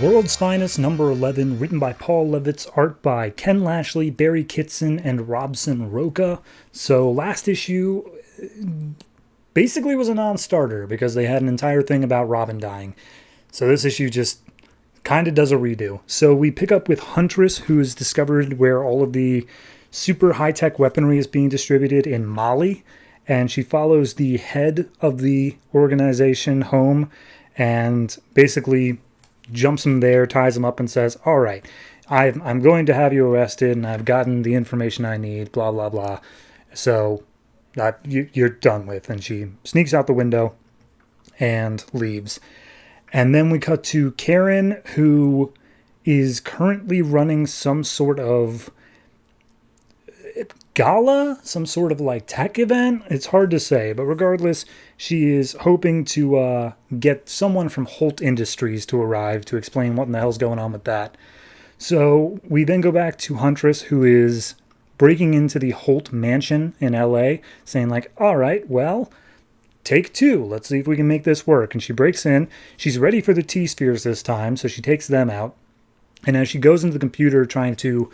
World's Finest number 11, written by Paul Levitz, art by Ken Lashley, Barry Kitson, and Robson Roca. So last issue basically was a non-starter because they had an entire thing about Robin dying. So this issue just kind of does a redo. So we pick up with Huntress, who has discovered where all of the super high-tech weaponry is being distributed in Mali, and she follows the head of the organization home and basically jumps him there, ties him up, and says, all right, I'm going to have you arrested, and I've gotten the information I need, blah, blah, blah. So you're done with. And she sneaks out the window and leaves. And then we cut to Karen, who is currently running some sort of gala, some sort of like tech event. It's hard to say, but regardless, she is hoping to get someone from Holt Industries to arrive to explain what in the hell's going on with that. So we then go back to Huntress, who is breaking into the Holt mansion in LA, saying like, all right, well, take two. Let's see if we can make this work. And she breaks in. She's ready for the T-spheres this time, so she takes them out. And as she goes into the computer trying to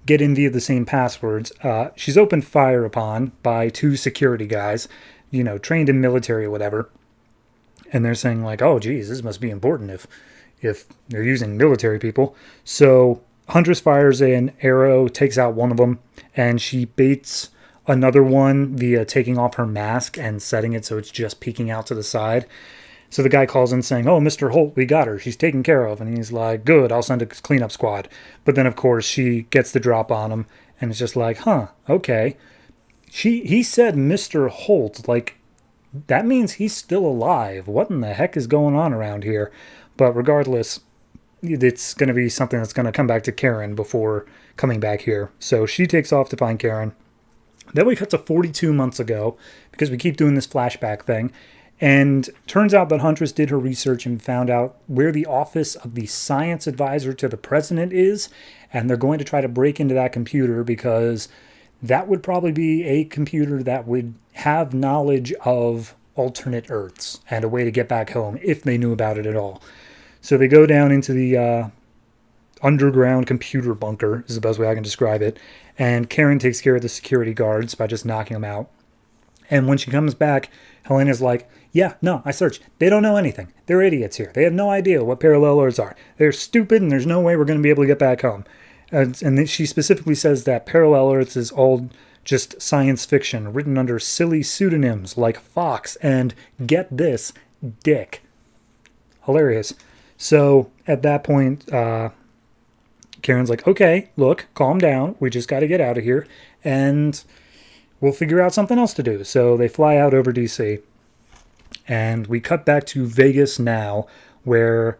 get in via the same passwords, she's opened fire upon by two security guys, trained in military or whatever. And they're saying like, oh, geez, this must be important if they're using military people. So Huntress fires an arrow, takes out one of them, and she baits another one via taking off her mask and setting it so it's just peeking out to the side. So the guy calls in saying, oh, Mr. Holt, we got her. She's taken care of. And he's like, good, I'll send a cleanup squad. But then, of course, she gets the drop on him. And it's just like, huh, okay. He said Mr. Holt. Like, that means he's still alive. What in the heck is going on around here? But regardless, it's going to be something that's going to come back to Karen before coming back here. So she takes off to find Karen. Then we cut to 42 months ago, because we keep doing this flashback thing. And turns out that Huntress did her research and found out where the office of the science advisor to the president is. And they're going to try to break into that computer because that would probably be a computer that would have knowledge of alternate Earths and a way to get back home if they knew about it at all. So they go down into the underground computer bunker, is the best way I can describe it. And Karen takes care of the security guards by just knocking them out. And when she comes back, Helena's like, yeah, no, I searched. They don't know anything. They're idiots here. They have no idea what parallel Earths are. They're stupid, and there's no way we're going to be able to get back home. And then she specifically says that parallel Earths is all just science fiction, written under silly pseudonyms like Fox and, get this, Dick. Hilarious. So at that point, Karen's like, okay, look, calm down. We just got to get out of here, and we'll figure out something else to do. So they fly out over DC. And we cut back to Vegas now, where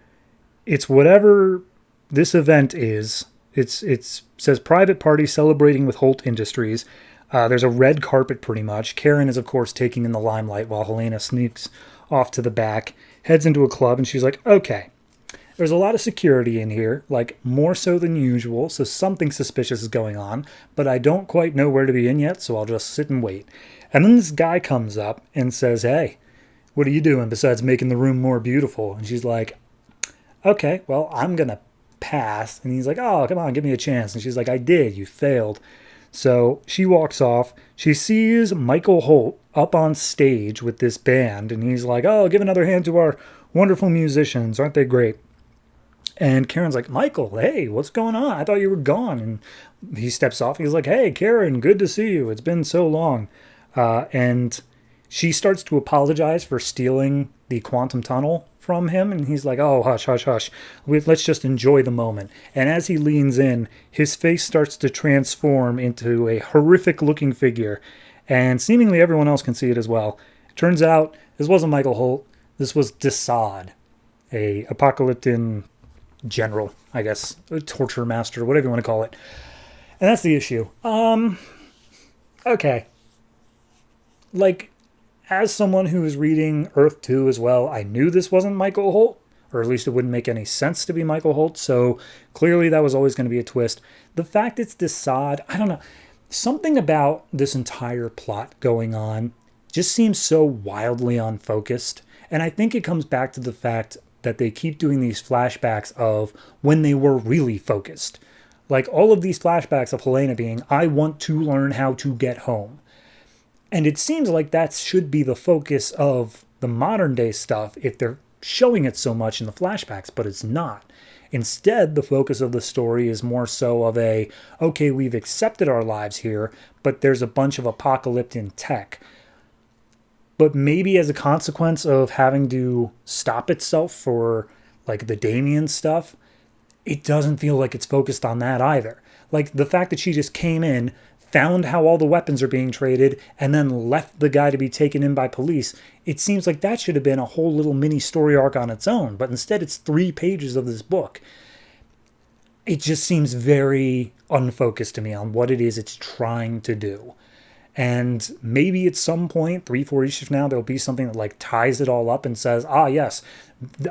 it's whatever this event is. It says private party celebrating with Holt Industries. There's a red carpet pretty much. Karen is, of course, taking in the limelight while Helena sneaks off to the back, heads into a club, and she's like, okay, there's a lot of security in here, like more so than usual, so something suspicious is going on, but I don't quite know where to begin yet, so I'll just sit and wait. And then this guy comes up and says, hey, what are you doing besides making the room more beautiful? And she's like, okay, well, I'm going to pass. And he's like, oh, come on, give me a chance. And she's like, I did, you failed. So she walks off. She sees Michael Holt up on stage with this band. And he's like, oh, give another hand to our wonderful musicians. Aren't they great? And Karen's like, Michael, hey, what's going on? I thought you were gone. And he steps off. He's like, hey, Karen, good to see you. It's been so long. And she starts to apologize for stealing the quantum tunnel from him. And he's like, oh, hush, hush, hush. Let's just enjoy the moment. And as he leans in, his face starts to transform into a horrific looking figure. And seemingly everyone else can see it as well. It turns out this wasn't Michael Holt. This was Desaad, a apocalyptic general, I guess, a torture master, whatever you want to call it. And that's the issue. Okay. Like, as someone who is reading Earth 2 as well, I knew this wasn't Michael Holt, or at least it wouldn't make any sense to be Michael Holt, so clearly that was always going to be a twist. The fact it's Desaad, I don't know. Something about this entire plot going on just seems so wildly unfocused, and I think it comes back to the fact that they keep doing these flashbacks of when they were really focused. Like all of these flashbacks of Helena being, I want to learn how to get home. And it seems like that should be the focus of the modern day stuff if they're showing it so much in the flashbacks, but it's not. Instead, the focus of the story is more so of a, okay, we've accepted our lives here, but there's a bunch of apocalyptic tech. But maybe as a consequence of having to stop itself for like the Damien stuff, it doesn't feel like it's focused on that either. Like the fact that she just came in, found how all the weapons are being traded, and then left the guy to be taken in by police, it seems like that should have been a whole little mini story arc on its own, but instead it's 3 pages of this book. It just seems very unfocused to me on what it is it's trying to do. And maybe at some point, 3-4 issues from now, there'll be something that like ties it all up and says, ah, yes,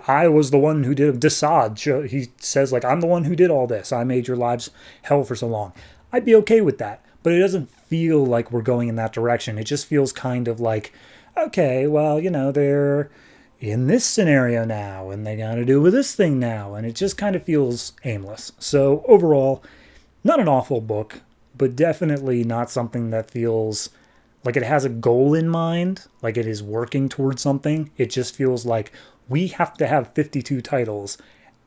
I was the one who did Desaad. He says like, I'm the one who did all this. I made your lives hell for so long. I'd be okay with that. But it doesn't feel like we're going in that direction. It just feels kind of like, okay, well, you know, they're in this scenario now, and they got to do with this thing now. And it just kind of feels aimless. So overall, not an awful book, but definitely not something that feels like it has a goal in mind, like it is working towards something. It just feels like we have to have 52 titles,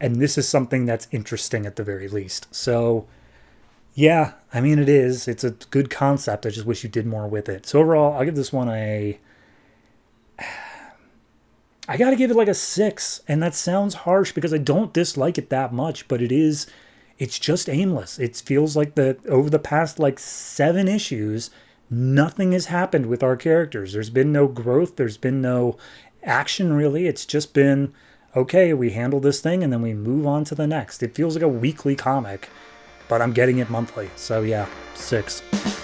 and this is something that's interesting at the very least. So yeah, I mean, it is. It's a good concept. I just wish you did more with it. So overall, I'll give this one I gotta give it like a 6. And that sounds harsh because I don't dislike it that much, but it's just aimless. It feels like over the past like 7 issues, nothing has happened with our characters. There's been no growth. There's been no action really. It's just been, okay, we handle this thing and then we move on to the next. It feels like a weekly comic, but I'm getting it monthly. So yeah, 6.